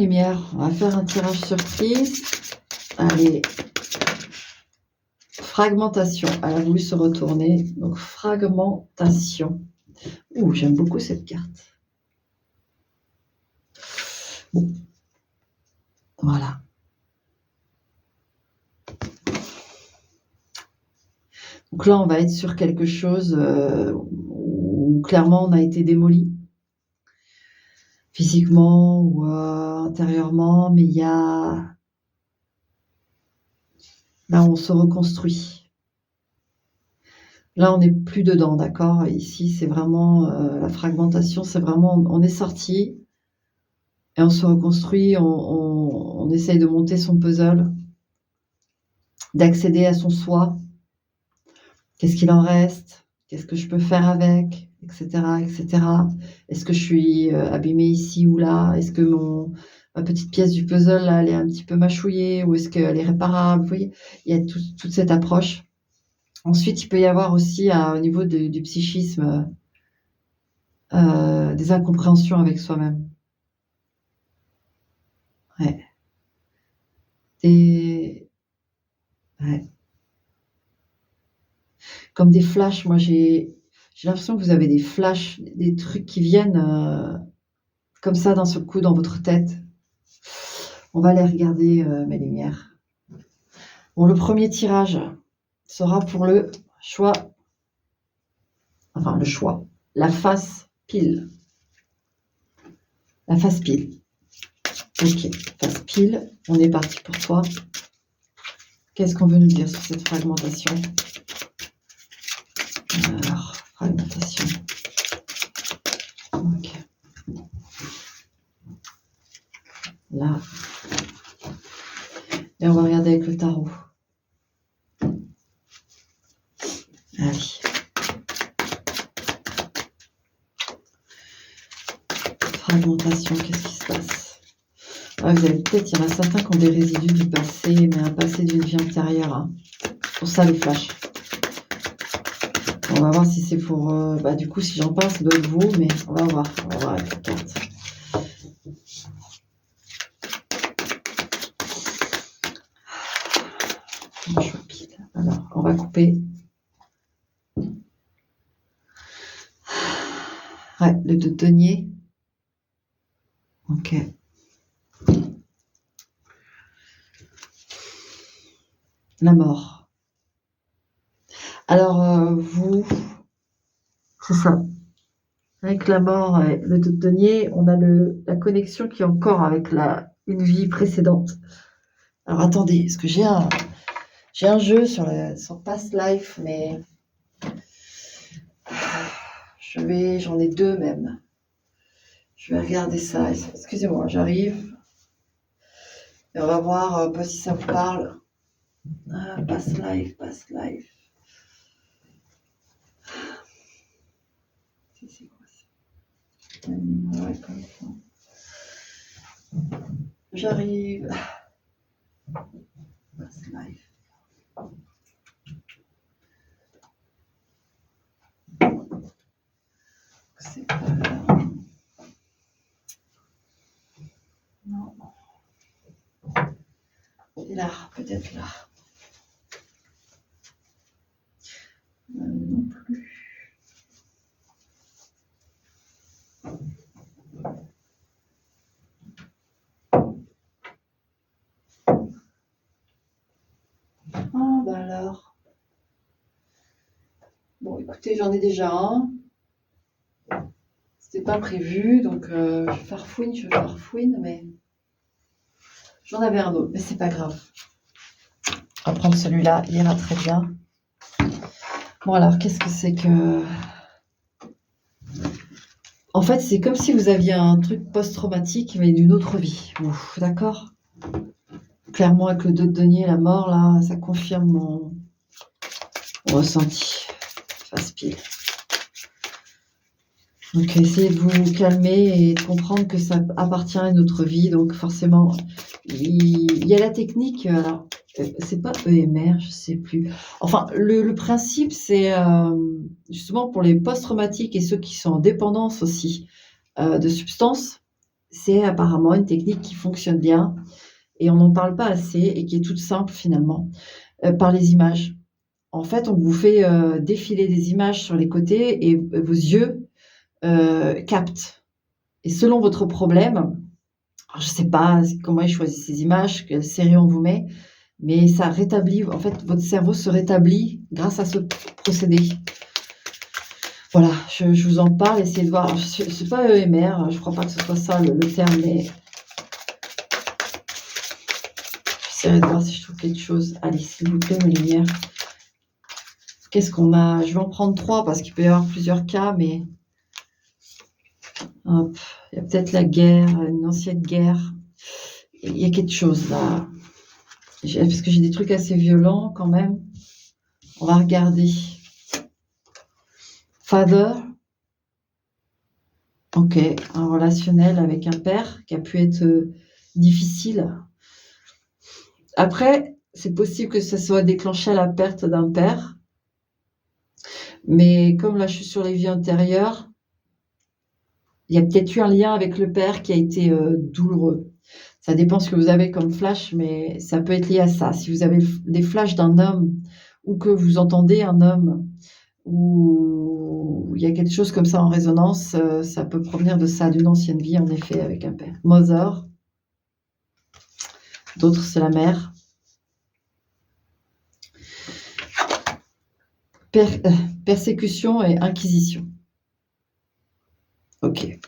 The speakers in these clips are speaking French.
lumière, on va faire un tirage surprise. Allez, fragmentation. Elle a voulu se retourner. Donc, fragmentation. Ouh, j'aime beaucoup cette carte. Bon, voilà. Donc là, on va être sur quelque chose où clairement on a été démoli, physiquement ou intérieurement, mais il y a... Là, on se reconstruit. Là, on n'est plus dedans, d'accord? Ici, c'est vraiment la fragmentation, c'est vraiment... On est sorti et on se reconstruit, on essaye de monter son puzzle, d'accéder à son soi. Qu'est-ce qu'il en reste? Qu'est-ce que je peux faire avec? Etc., etc. Est-ce que je suis abîmée ici ou là? Est-ce que ma petite pièce du puzzle, là, elle est un petit peu mâchouillée ou est-ce qu'elle est réparable? Vous voyez, il y a toute cette approche. Ensuite, il peut y avoir aussi, au niveau du psychisme, des incompréhensions avec soi-même. Ouais. Ouais. Comme des flashs. Moi, j'ai l'impression que vous avez des flashs, des trucs qui viennent comme ça d'un seul coup dans votre tête. On va aller regarder mes lumières. Bon, le premier tirage sera pour le choix. Enfin, le choix. La face pile. La face pile. Ok, face pile. On est parti pour toi. Qu'est-ce qu'on veut nous dire sur cette fragmentation? Alors, fragmentation. Ok. Là. Et on va regarder avec le tarot. Allez. Fragmentation, qu'est-ce qui se passe? Ouais, vous avez peut-être, il y en a certains qui ont des résidus du passé, mais un passé d'une vie antérieure. Hein. Pour ça, les flashs. On va voir si c'est pour... du coup, si j'en parle, ça doit être vous, mais on va voir. On va voir avec la carte. Alors, on va couper. Ouais, le 2 de denier. Ok. La mort. Alors, vous, c'est ça. Avec la mort et le 2 de denier, on a la connexion qui est encore avec une vie précédente. Alors, attendez, parce que j'ai un jeu sur Past Life, mais j'en ai deux même. Je vais regarder ça. Excusez-moi, j'arrive. Et on va voir un peu si ça vous parle. Past Life. C'est quoi ça? Ouais, comme ça. J'arrive. Past Life. C'est pas là. Non. C'est là, peut-être là. Non plus. Ah, bah alors. Bon, écoutez, j'en ai déjà un. C'était pas prévu, donc je farfouine, mais j'en avais un autre, mais c'est pas grave. On va prendre celui-là, il ira très bien. Bon, alors, qu'est-ce que c'est que... En fait, c'est comme si vous aviez un truc post-traumatique, mais d'une autre vie. Ouf, d'accord? Clairement, avec le 2 de denier, la mort, là, ça confirme mon ressenti. Face pile. Donc, essayez de vous calmer et de comprendre que ça appartient à une autre vie. Donc, forcément, il y a la technique. Alors, c'est pas EMR, je sais plus. Enfin, le principe, c'est justement pour les post-traumatiques et ceux qui sont en dépendance aussi de substances. c'est apparemment une technique qui fonctionne bien et on n'en parle pas assez et qui est toute simple finalement, par les images. En fait, on vous fait, défiler des images sur les côtés et vos yeux, captent et selon votre problème, alors je sais pas comment ils choisissent ces images, quelle série on vous met, mais ça rétablit en fait, votre cerveau se rétablit grâce à ce procédé. Voilà, je vous en parle, essayez de voir. C'est pas EMR, je crois pas que ce soit ça le terme, mais j'essaierai de voir si je trouve quelque chose. Allez, s'il vous plaît, mes lumières. Qu'est-ce qu'on a? Je vais en prendre 3 parce qu'il peut y avoir plusieurs cas, mais hop, il y a peut-être la guerre, une ancienne guerre. Il y a quelque chose là. Parce que j'ai des trucs assez violents quand même. On va regarder. Father. Ok, un relationnel avec un père qui a pu être difficile. Après, c'est possible que ça soit déclenché à la perte d'un père. Mais comme là, je suis sur les vies antérieures, il y a peut-être eu un lien avec le père qui a été douloureux. Ça dépend ce que vous avez comme flash, mais ça peut être lié à ça. Si vous avez des flashs d'un homme ou que vous entendez un homme ou il y a quelque chose comme ça en résonance, ça peut provenir de ça, d'une ancienne vie en effet avec un père. Mother, d'autres c'est la mère. Persécution et inquisition. Ok.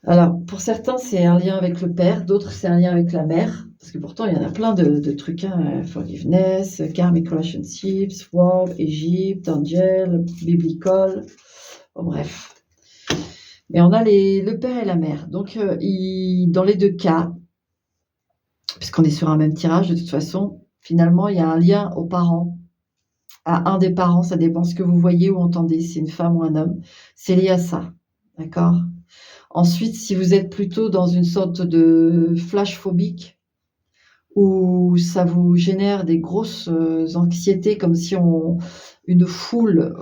Alors, pour certains, c'est un lien avec le père, d'autres, c'est un lien avec la mère, parce que pourtant, il y en a plein de trucs, hein, forgiveness, karmic relationships, world, Égypte, angel, biblical, bon, bref. Mais on a le père et la mère. Donc, dans les deux cas, puisqu'on est sur un même tirage, de toute façon, finalement, il y a un lien aux parents, à un des parents, ça dépend ce que vous voyez ou entendez, si c'est une femme ou un homme, c'est lié à ça, d'accord? Ensuite, si vous êtes plutôt dans une sorte de flash phobique, où ça vous génère des grosses anxiétés, comme si une foule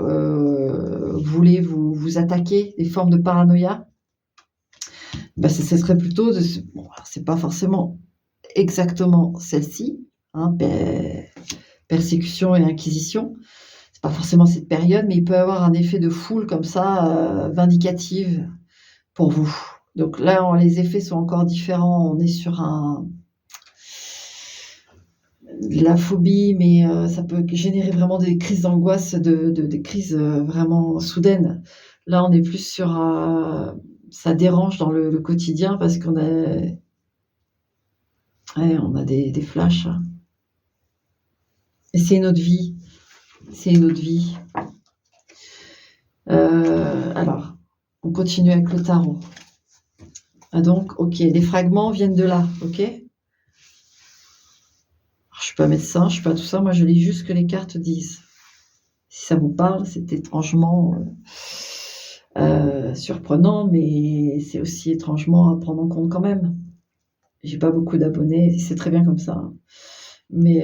voulait vous attaquer, des formes de paranoïa, bah, ce serait plutôt bon, c'est pas forcément exactement celle-ci, hein, persécution et inquisition. C'est pas forcément cette période, mais il peut y avoir un effet de foule comme ça, vindicative pour vous. Donc là, les effets sont encore différents. On est sur la phobie, mais ça peut générer vraiment des crises d'angoisse, des crises vraiment soudaines. Là, on est plus sur ça dérange dans le quotidien parce qu'on a, ouais, on a des flashs. Et c'est une autre vie. C'est une autre vie. Alors, on continue avec le tarot. Ah donc, ok, les fragments viennent de là, ok? Alors, je suis pas médecin, je suis pas tout ça, moi je lis juste ce que les cartes disent. Si ça vous parle, c'est étrangement surprenant, mais c'est aussi étrangement à prendre en compte quand même. J'ai pas beaucoup d'abonnés, c'est très bien comme ça, hein. Mais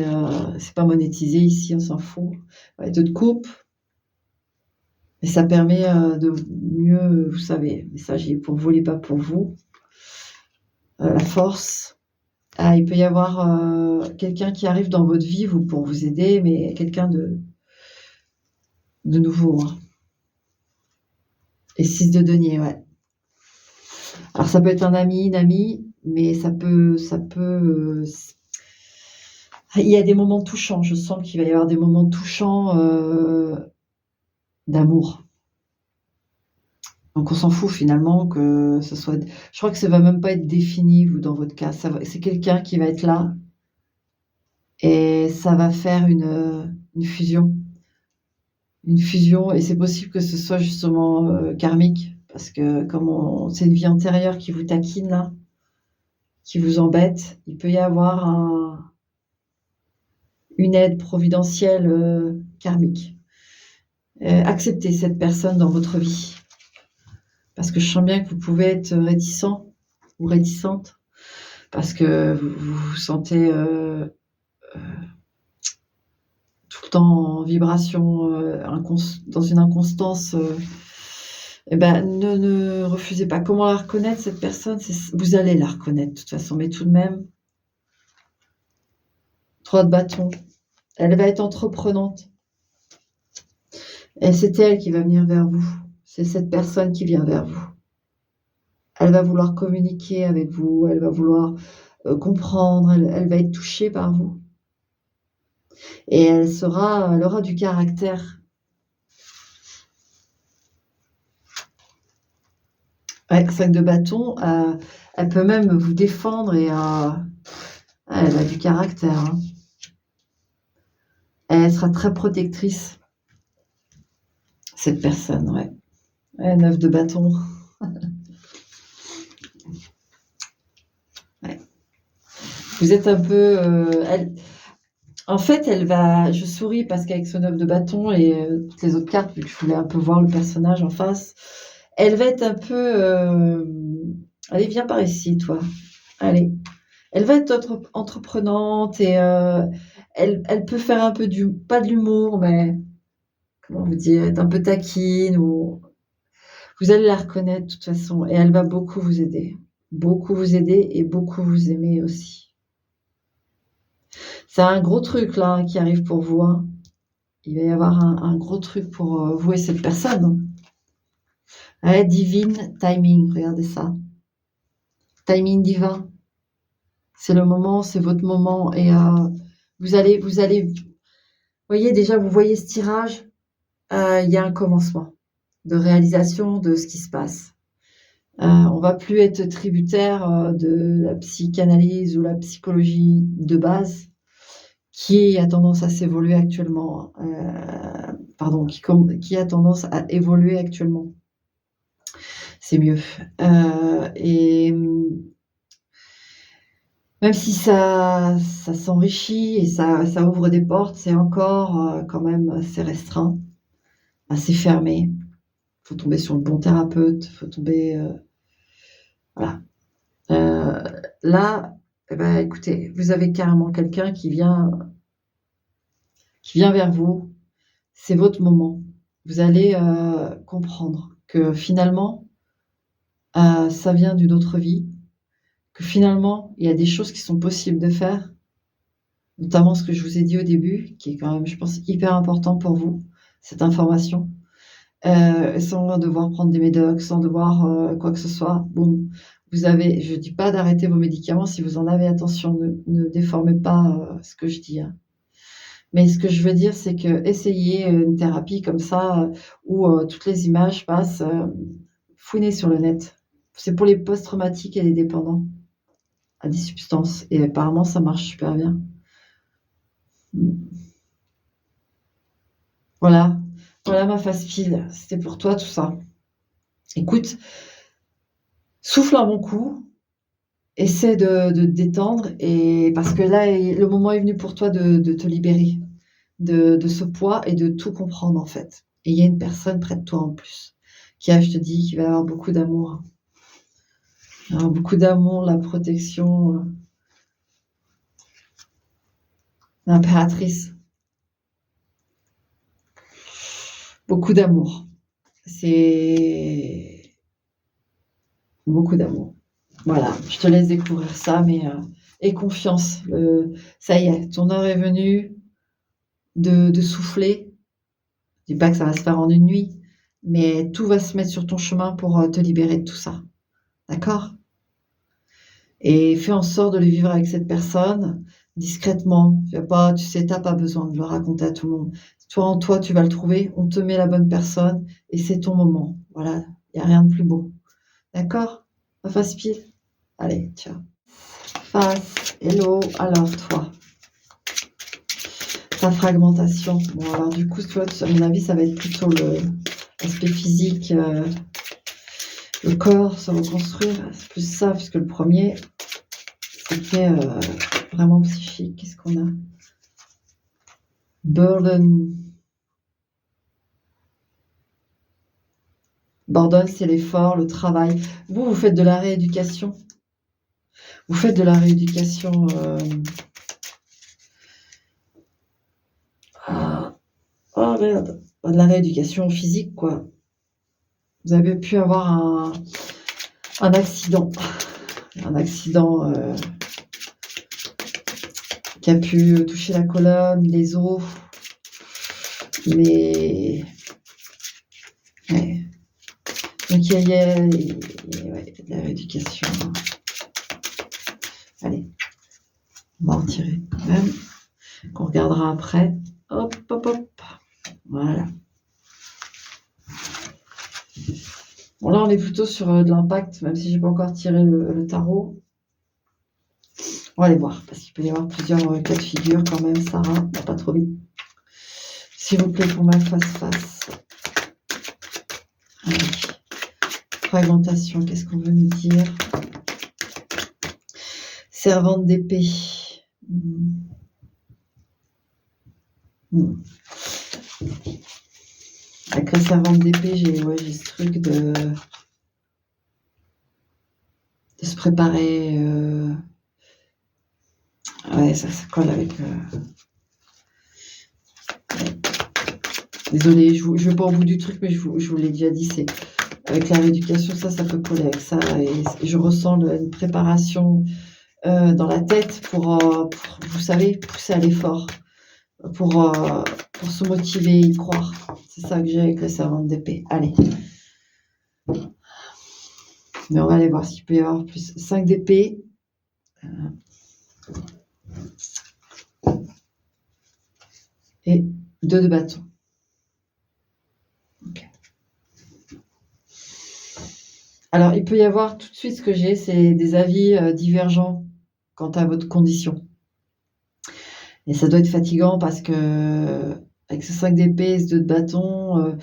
c'est pas monétisé ici, on s'en fout. Ouais, 2 de coupe, et ça permet de mieux, vous savez, le message est pour vous, il n'est pas pour vous. La force. Ah, il peut y avoir quelqu'un qui arrive dans votre vie pour vous aider, mais quelqu'un de nouveau, hein. Et 6 de denier, ouais. Alors ça peut être un ami, une amie, mais ça peut, il y a des moments touchants. Je sens qu'il va y avoir des moments touchants d'amour. Donc on s'en fout finalement que ce soit. Je crois que ça va même pas être défini, vous, dans votre cas. C'est quelqu'un qui va être là et ça va faire une fusion. Une fusion, et c'est possible que ce soit justement karmique, parce que comme c'est une vie antérieure qui vous taquine là, qui vous embête, il peut y avoir une aide providentielle karmique. Acceptez cette personne dans votre vie, parce que je sens bien que vous pouvez être réticent ou réticente, parce que vous vous sentez tout le temps en vibration, dans une inconstance Eh ben, ne refusez pas. Comment la reconnaître cette personne? Vous allez la reconnaître de toute façon, mais tout de même, 3 de bâton. Elle va être entreprenante et c'est elle qui va venir vers vous. C'est cette personne qui vient vers vous. Elle va vouloir communiquer avec vous, elle va vouloir, comprendre, elle va être touchée par vous et elle aura du caractère. Ouais, 5 de bâton, elle peut même vous défendre et elle a du caractère, hein. Elle sera très protectrice, cette personne, ouais. Ouais, 9 de bâton. Ouais. Vous êtes un peu, en fait, je souris parce qu'avec ce 9 de bâton et toutes les autres cartes, vu que je voulais un peu voir le personnage en face, elle va être un peu, allez, viens par ici, toi. Allez. Elle va être entreprenante et elle peut faire un peu pas de l'humour, mais comment vous dire, être un peu taquine ou vous allez la reconnaître de toute façon et elle va beaucoup vous aider. Beaucoup vous aider et beaucoup vous aimer aussi. C'est un gros truc là qui arrive pour vous, hein. Il va y avoir un gros truc pour vous et cette personne. Ouais, divine timing, regardez ça. Timing divin. C'est le moment, c'est votre moment et vous allez, voyez déjà, vous voyez ce tirage, il y a un commencement de réalisation de ce qui se passe. On va plus être tributaire de la psychanalyse ou la psychologie de base qui a tendance à s'évoluer actuellement, pardon, qui a tendance à évoluer actuellement. C'est mieux. Et même si ça s'enrichit et ça ouvre des portes, c'est encore quand même assez restreint, assez fermé. Il faut tomber sur le bon thérapeute, il faut tomber. Voilà. Là, eh ben, écoutez, vous avez carrément quelqu'un qui vient vers vous. C'est votre moment. Vous allez comprendre que finalement, ça vient d'une autre vie, que finalement, il y a des choses qui sont possibles de faire, notamment ce que je vous ai dit au début, qui est quand même, je pense, hyper important pour vous, cette information, sans devoir prendre des médocs, sans devoir quoi que ce soit. Bon, je ne dis pas d'arrêter vos médicaments si vous en avez, attention, ne déformez pas ce que je dis, hein. Mais ce que je veux dire, c'est que essayez une thérapie comme ça, où toutes les images passent, fouinez sur le net. C'est pour les post-traumatiques et les dépendants à des substances et apparemment ça marche super bien. Voilà, voilà ma face pile, c'était pour toi tout ça. Écoute, souffle un bon coup, essaie de te détendre et parce que là, le moment est venu pour toi de te libérer de ce poids et de tout comprendre en fait. Et il y a une personne près de toi en plus qui a, je te dis, qui va avoir beaucoup d'amour. Alors, beaucoup d'amour, la protection, l'impératrice. Beaucoup d'amour. C'est beaucoup d'amour. Voilà, je te laisse découvrir ça, mais aie confiance. Ça y est, ton heure est venue de souffler. Je dis pas que ça va se faire en une nuit, mais tout va se mettre sur ton chemin pour te libérer de tout ça. D'accord? Et fais en sorte de le vivre avec cette personne discrètement. Tu sais, t'as pas besoin de le raconter à tout le monde. Toi, en toi, tu vas le trouver. On te met la bonne personne et c'est ton moment. Voilà, il y a rien de plus beau. D'accord? La face pile. Allez, ciao. Face, hello. Alors, toi, ta fragmentation. Bon, alors, du coup, toi, à mon avis, ça va être plutôt l'aspect physique, le corps, se reconstruire. C'est plus ça, puisque le premier, c'était vraiment psychique. Qu'est-ce qu'on a? Burden. Burden, c'est l'effort, le travail. Vous faites de la rééducation. Vous faites de la rééducation. Oh merde. De la rééducation physique, quoi. Vous avez pu avoir un accident. Un accident qui a pu toucher la colonne, les os. Mais... Ouais. Donc, il y a de la rééducation. Allez, on va en tirer quand même. Qu'on regardera après. Hop, hop, hop. Voilà. Bon, là, on est plutôt sur de l'impact, même si j'ai pas encore tiré le tarot. On va aller voir, parce qu'il peut y avoir plusieurs cas de figure quand même, Sarah. Pas trop vite. S'il vous plaît, pour ma face-face. Allez. Fragmentation, qu'est-ce qu'on veut nous dire? Servante d'épée. Avec la servante d'épée, j'ai ce truc de se préparer. Ouais, ça colle avec... Désolée, je ne vais pas au bout du truc, mais je vous l'ai déjà dit, c'est avec la rééducation, ça peut coller avec ça. Et je ressens une préparation dans la tête pour, vous savez, pousser à l'effort, pour se motiver, y croire. C'est ça que j'ai avec la servante d'épée. Allez. Mais on va aller voir s'il peut y avoir plus. 5 d'épée. Et 2 de bâton. Okay. Alors, il peut y avoir tout de suite, ce que j'ai, c'est des avis divergents quant à votre condition. Et ça doit être fatigant parce que avec ce 5 d'épée, ce 2 de bâton,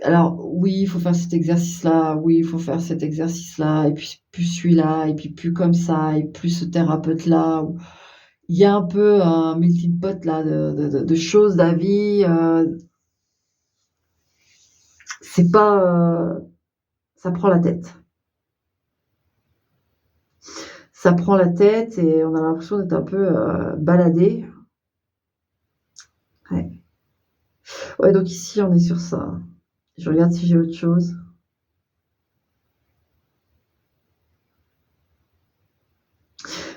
alors oui, il faut faire cet exercice-là, oui, il faut faire cet exercice-là, et puis plus celui-là, et puis plus comme ça, et plus ce thérapeute-là. Il y a un peu un melting pot là de choses, d'avis. C'est pas... ça prend la tête. Ça prend la tête et on a l'impression d'être un peu baladé. Ouais, donc ici, on est sur ça. Je regarde si j'ai autre chose.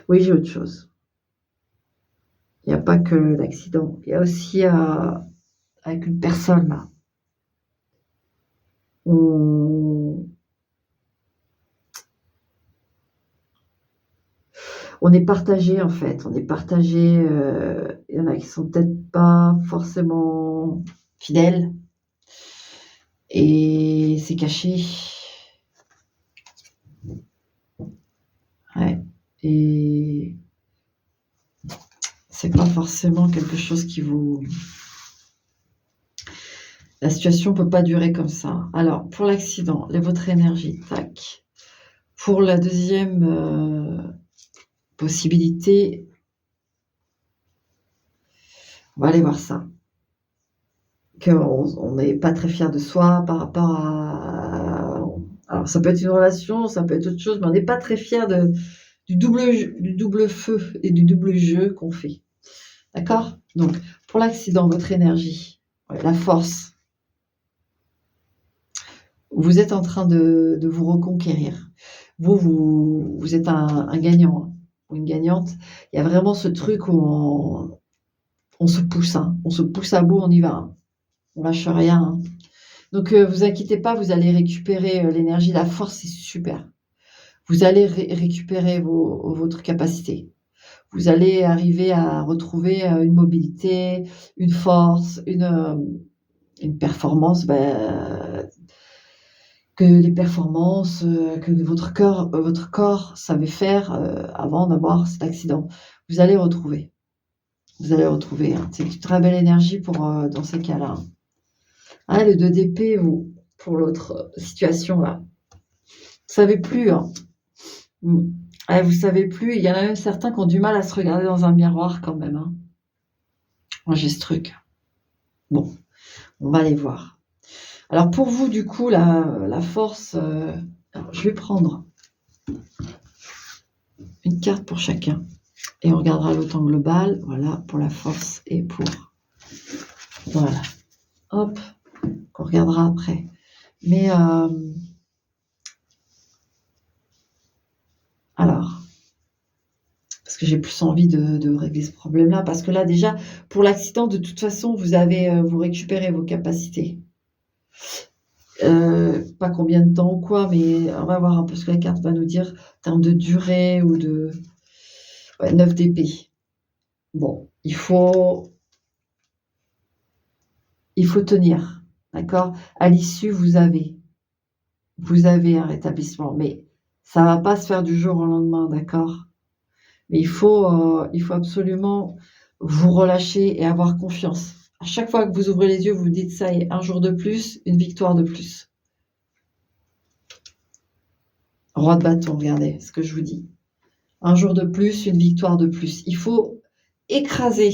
Oui, j'ai autre chose. Il n'y a pas que l'accident. Il y a aussi avec une personne là. On est partagé en fait. On est partagé. Il y en a qui sont peut-être pas forcément fidèles. Et c'est caché. Ouais. Et c'est pas forcément quelque chose qui vous... La situation peut pas durer comme ça. Alors, pour l'accident, votre énergie, tac. Pour la deuxième possibilité, on va aller voir ça. Qu'on n'est pas très fier de soi par rapport à... Alors, ça peut être une relation, ça peut être autre chose, mais on n'est pas très fier du double feu et du double jeu qu'on fait. D'accord? Donc, pour l'accident, votre énergie, la force, vous êtes en train de vous reconquérir. Vous êtes un gagnant ou une gagnante. Il y a vraiment ce truc où on se pousse. On se pousse à bout, on y va. On lâche rien. Donc, vous inquiétez pas, vous allez récupérer l'énergie. La force, c'est super. Vous allez récupérer votre capacité. Vous allez arriver à retrouver une mobilité, une force, une performance, que les performances que votre corps savait faire avant d'avoir cet accident. Vous allez retrouver. Vous allez retrouver. C'est une très belle énergie pour dans ces cas-là. Le 2 d'épée ou pour l'autre situation là. Vous savez plus. Vous savez plus. Il y en a même certains qui ont du mal à se regarder dans un miroir quand même. Moi j'ai ce truc. Bon, on va aller voir. Alors pour vous, du coup, la force, je vais prendre une carte pour chacun et on regardera l'autant global, voilà, pour la force et pour... Voilà. Hop, qu'on regardera après. Mais alors, parce que j'ai plus envie de régler ce problème-là, parce que là déjà, pour l'accident, de toute façon, vous récupérez vos capacités. Pas combien de temps ou quoi, mais on va voir un peu ce que la carte va nous dire en termes de durée ou de... Ouais, 9 d'épée. Bon, il faut tenir, d'accord? À l'issue, vous avez un rétablissement, mais ça va pas se faire du jour au lendemain, d'accord? Mais il faut absolument vous relâcher et avoir confiance. À chaque fois que vous ouvrez les yeux, vous vous dites ça y est, un jour de plus, une victoire de plus. Roi de bâton, regardez ce que je vous dis. Un jour de plus, une victoire de plus. Il faut écraser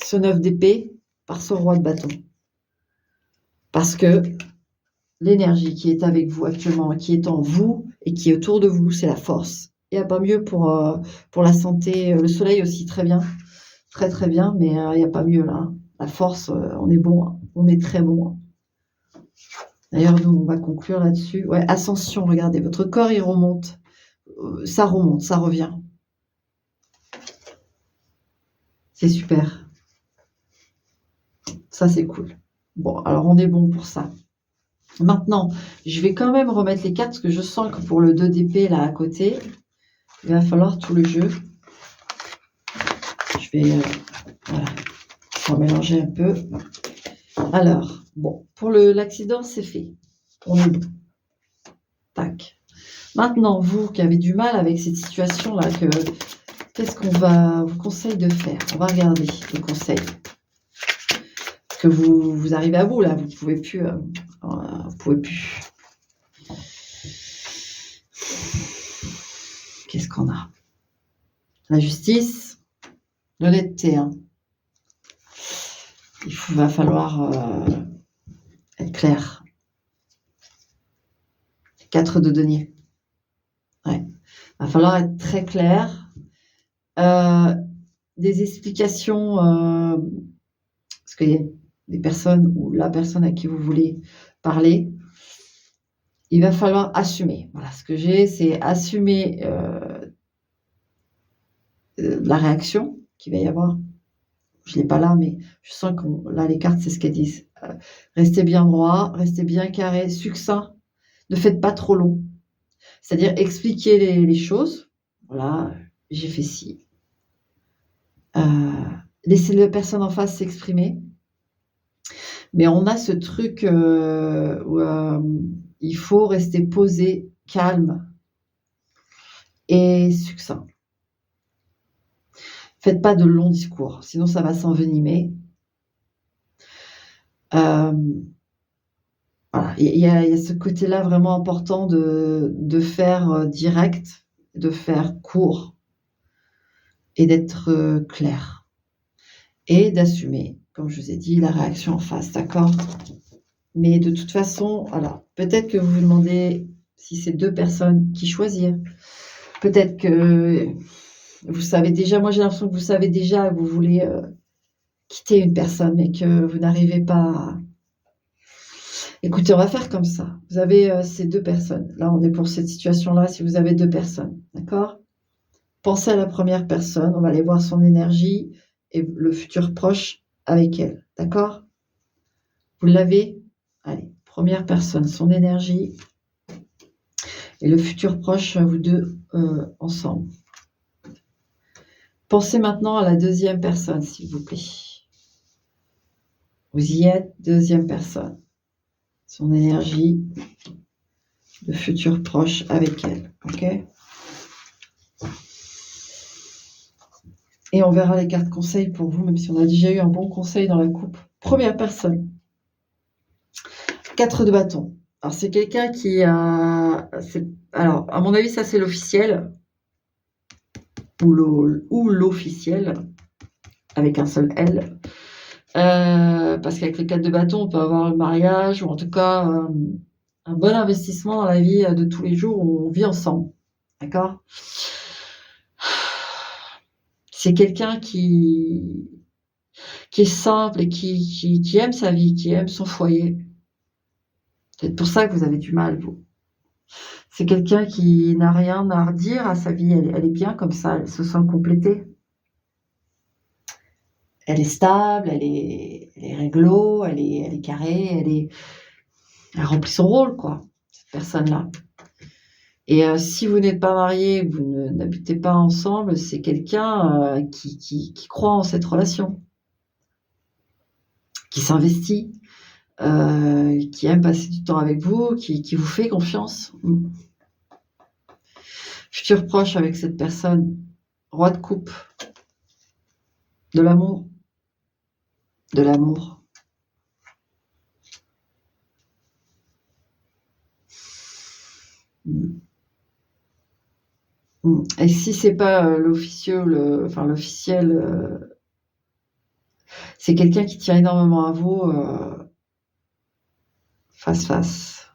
ce 9 d'épée par ce roi de bâton. Parce que l'énergie qui est avec vous actuellement, qui est en vous et qui est autour de vous, c'est la force. Il n'y a pas mieux pour la santé. Le soleil aussi, très bien. Très, très bien, mais il n'y a pas mieux là. La force, on est bon. Hein. On est très bon. Hein. D'ailleurs, nous, on va conclure là-dessus. Ouais, ascension, regardez, votre corps, il remonte. Ça remonte, ça revient. C'est super. Ça, c'est cool. Bon, alors on est bon pour ça. Maintenant, je vais quand même remettre les cartes parce que je sens que pour le 2 d'épée là à côté, il va falloir tout le jeu. Je vais mélanger un peu. Alors, bon, pour l'accident, c'est fait. On est bon. Tac. Maintenant, vous qui avez du mal avec cette situation-là, qu'est-ce qu'on va vous conseille de faire? On va regarder les conseils. Parce que vous arrivez à bout là, vous pouvez plus. Vous pouvez plus. Qu'est-ce qu'on a? La justice, l'honnêteté. Hein. Va falloir être clair. 4 de denier. Ouais. Va falloir être très clair. Des explications, parce qu'il y a des personnes ou la personne à qui vous voulez parler, il va falloir assumer. Voilà, ce que j'ai, c'est assumer la réaction qu'il va y avoir. Je ne l'ai pas là, mais je sens que là, les cartes, c'est ce qu'elles disent. Restez bien droit, restez bien carré, succinct. Ne faites pas trop long. C'est-à-dire expliquer les choses. Voilà, j'ai fait ci. Laissez la personne en face s'exprimer. Mais on a ce truc où il faut rester posé, calme et succinct. Faites pas de longs discours, sinon ça va s'envenimer. Voilà. Il y a ce côté-là vraiment important de faire direct, de faire court et d'être clair. Et d'assumer, comme je vous ai dit, la réaction en face, d'accord? Mais de toute façon, voilà, peut-être que vous vous demandez si c'est 2 personnes qui choisir. Peut-être que vous savez déjà, moi j'ai l'impression que vous savez déjà que vous voulez quitter une personne, mais que vous n'arrivez pas à... Écoutez, on va faire comme ça. Vous avez ces 2 personnes. Là, on est pour cette situation-là, si vous avez 2 personnes, d'accord? Pensez à la première personne, on va aller voir son énergie et le futur proche avec elle, d'accord? Vous l'avez? Allez, première personne, son énergie et le futur proche, vous deux ensemble. Pensez maintenant à la deuxième personne, s'il vous plaît. Vous y êtes, deuxième personne. Son énergie, le futur proche avec elle, ok? Et on verra les cartes conseils pour vous, même si on a déjà eu un bon conseil dans la coupe. Première personne. 4 de bâton. Alors, c'est quelqu'un qui a... Alors, à mon avis, ça, c'est l'officiel. Ou l'officiel. Avec un seul L. Parce qu'avec les 4 de bâton, on peut avoir le mariage, ou en tout cas, un bon investissement dans la vie de tous les jours où on vit ensemble. D'accord? C'est quelqu'un qui est simple et qui aime sa vie, qui aime son foyer. peut-être pour ça que vous avez du mal, vous. C'est quelqu'un qui n'a rien à redire à sa vie, elle est bien comme ça, elle se sent complétée. Elle est stable, elle est réglo, elle est carrée, elle remplit son rôle, quoi, cette personne-là. Et si vous n'êtes pas mariés, vous n'habitez pas ensemble, c'est quelqu'un qui croit en cette relation, qui s'investit, qui aime passer du temps avec vous, qui vous fait confiance. Futur proche avec cette personne, roi de coupe, de l'amour, de l'amour. Et si c'est pas l'officiel, c'est quelqu'un qui tient énormément à vous, face.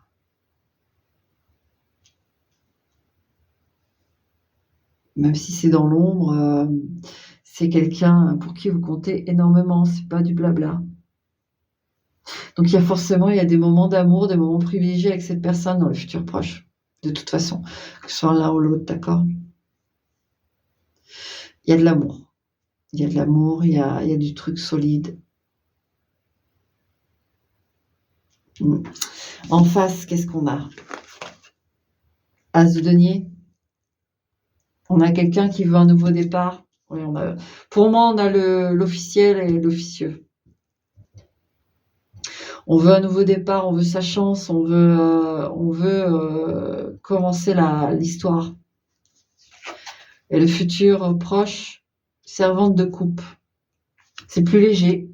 Même si c'est dans l'ombre, c'est quelqu'un pour qui vous comptez énormément, c'est pas du blabla. Donc il y a des moments d'amour, des moments privilégiés avec cette personne dans le futur proche, de toute façon, que ce soit l'un ou l'autre, d'accord? Il y a de l'amour. Il y a de l'amour, il y a du truc solide. En face, qu'est-ce qu'on a? As de denier. On a quelqu'un qui veut un nouveau départ. Oui, pour moi, on a l'officiel et l'officieux. On veut un nouveau départ, on veut sa chance, on veut commencer l'histoire. Et le futur proche, servante de coupe. C'est plus léger.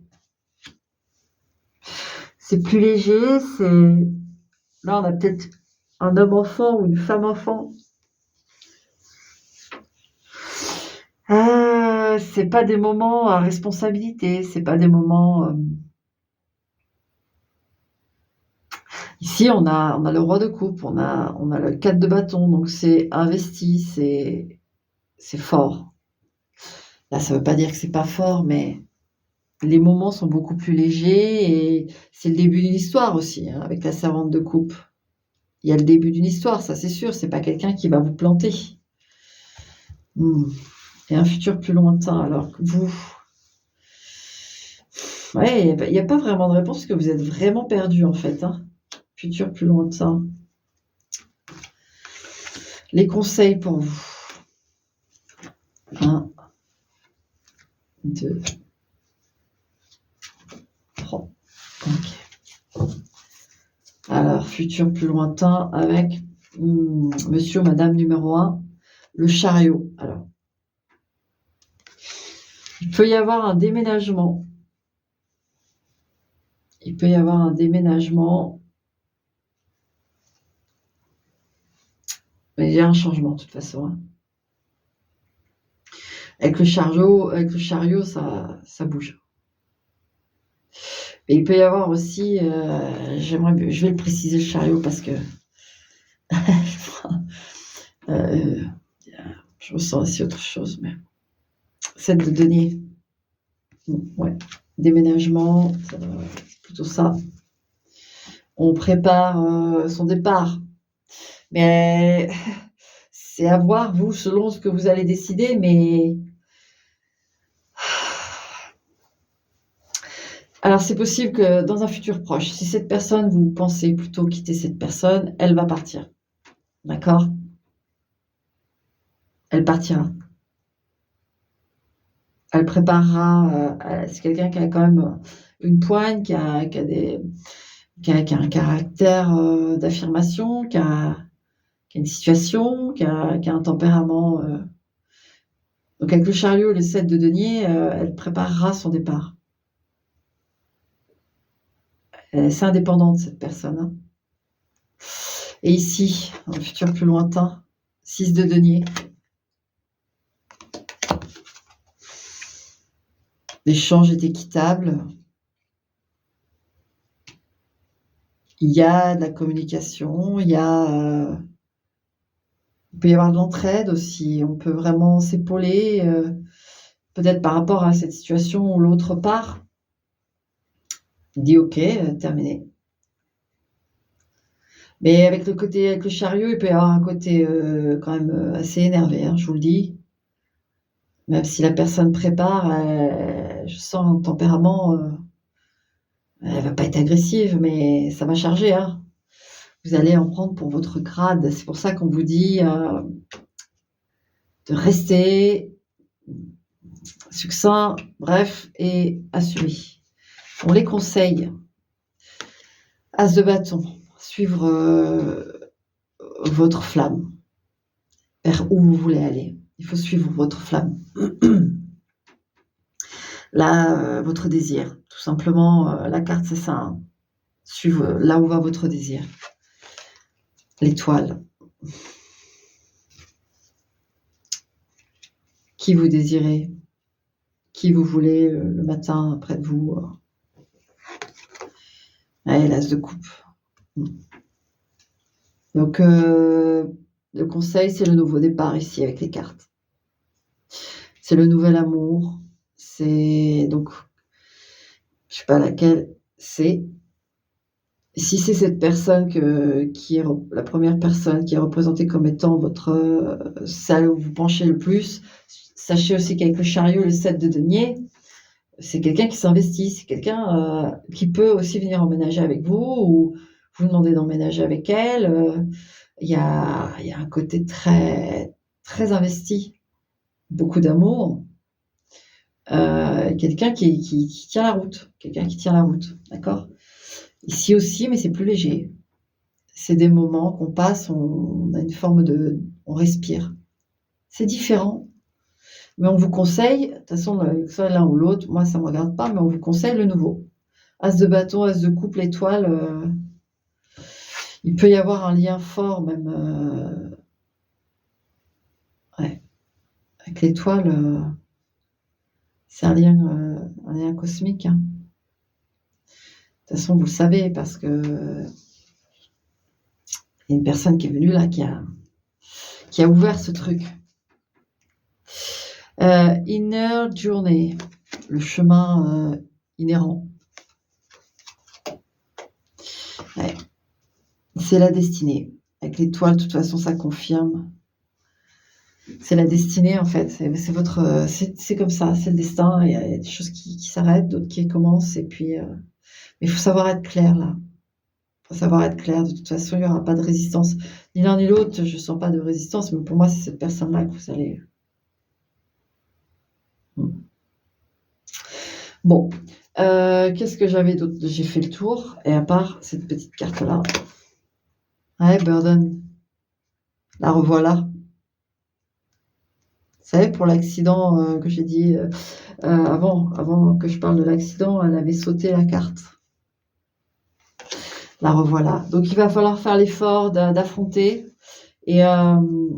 C'est plus léger, Là, on a peut-être un homme-enfant ou une femme-enfant. C'est pas des moments à responsabilité, c'est pas des moments... Ici, on a le roi de coupe, on a le 4 de bâton, donc c'est investi, c'est fort. Là, ça veut pas dire que c'est pas fort, mais les moments sont beaucoup plus légers et c'est le début d'une histoire aussi, hein, avec la servante de coupe. Il y a le début d'une histoire, ça c'est sûr, c'est pas quelqu'un qui va vous planter. Et un futur plus lointain, alors que vous... Ouais, il n'y a pas vraiment de réponse parce que vous êtes vraiment perdu en fait, hein. Futur plus lointain. Les conseils pour vous. 1, 2, 3. Ok. Alors, futur plus lointain avec monsieur ou madame numéro 1, le chariot. Alors, il peut y avoir un déménagement. Il peut y avoir un déménagement. Mais il y a un changement de toute façon, hein. Avec le chariot, ça bouge. Et il peut y avoir aussi, je vais le préciser, le chariot, parce que je ressens aussi autre chose, mais 7 de denier. Ouais, déménagement, c'est plutôt ça. On prépare son départ. Mais c'est à voir, vous, selon ce que vous allez décider, mais... Alors, c'est possible que dans un futur proche, si cette personne, vous pensez plutôt quitter cette personne, elle va partir. D'accord? Elle partira. Elle préparera. C'est quelqu'un qui a quand même une poigne, qui a un caractère d'affirmation, qui a une situation, qui a un tempérament. Donc, avec le chariot et le 7 de denier, elle préparera son départ. C'est indépendante, cette personne, hein. Et ici, dans le futur plus lointain, 6 de denier. L'échange est équitable. Il y a de la communication, il peut y avoir de l'entraide aussi. On peut vraiment s'épauler, peut-être par rapport à cette situation où l'autre part. Il dit OK, terminé. Mais avec le chariot, il peut y avoir un côté, quand même, assez énervé, hein, je vous le dis. Même si la personne prépare, je sens un tempérament, elle va pas être agressive, mais ça va charger, hein. Vous allez en prendre pour votre grade. C'est pour ça qu'on vous dit, de rester succinct, bref et assumé. On les conseille. As de bâton, suivre, votre flamme, vers où vous voulez aller. Il faut suivre votre flamme. Là, votre désir, tout simplement, la carte, c'est ça, hein. Suivre là où va votre désir. L'étoile. Qui vous désirez, qui vous voulez, le matin près de vous. Ouais, l'as de coupe. Donc, le conseil, c'est le nouveau départ ici avec les cartes. C'est le nouvel amour. C'est donc, je sais pas laquelle c'est. Si c'est cette personne qui est la première personne qui est représentée comme étant votre, celle où vous penchez le plus, sachez aussi qu'avec le chariot, le 7 de denier, c'est quelqu'un qui s'investit, c'est quelqu'un, qui peut aussi venir emménager avec vous ou vous demander d'emménager avec elle. Il y a un côté très, très investi, beaucoup d'amour. Quelqu'un qui tient la route, d'accord? Ici aussi, mais c'est plus léger. C'est des moments qu'on passe, on a une forme on respire. C'est différent, mais on vous conseille, de toute façon, que ce soit l'un ou l'autre, moi ça me regarde pas, mais on vous conseille le nouveau. As de bâton, as de coupe, l'étoile, il peut y avoir un lien fort même, ouais, avec l'étoile, c'est un lien cosmique, hein. De toute façon, vous le savez parce qu'il y a une personne qui est venue là, qui a ouvert ce truc. Inner journey, le chemin, inhérent. Ouais. C'est la destinée. Avec l'étoile, de toute façon, ça confirme. C'est la destinée, en fait. C'est votre, c'est comme ça, c'est le destin. Il y a des choses qui s'arrêtent, d'autres qui commencent. Et puis, mais il faut savoir être clair là. Il faut savoir être clair. De toute façon, il n'y aura pas de résistance. Ni l'un ni l'autre, je ne sens pas de résistance. Mais pour moi, c'est cette personne-là que vous allez. Bon, qu'est-ce que j'avais d'autre? J'ai fait le tour. Et à part cette petite carte-là. Ouais, Burden. La revoilà. Vous savez, pour l'accident, que j'ai dit, avant que je parle de l'accident, elle avait sauté la carte. La revoilà. Donc il va falloir faire l'effort d'affronter et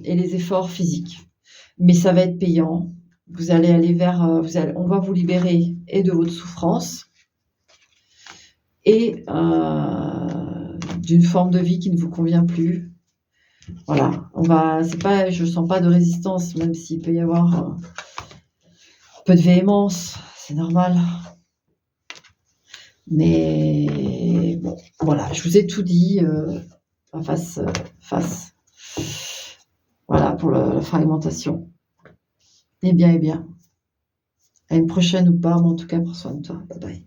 les efforts physiques. Mais ça va être payant. Vous allez aller vers, on va vous libérer et de votre souffrance et d'une forme de vie qui ne vous convient plus. Voilà, je sens pas de résistance, même s'il peut y avoir un peu de véhémence, c'est normal. Mais bon, voilà, je vous ai tout dit, face. Voilà pour la fragmentation. Eh bien. À une prochaine ou pas, mais en tout cas, prends soin de toi. Bye bye.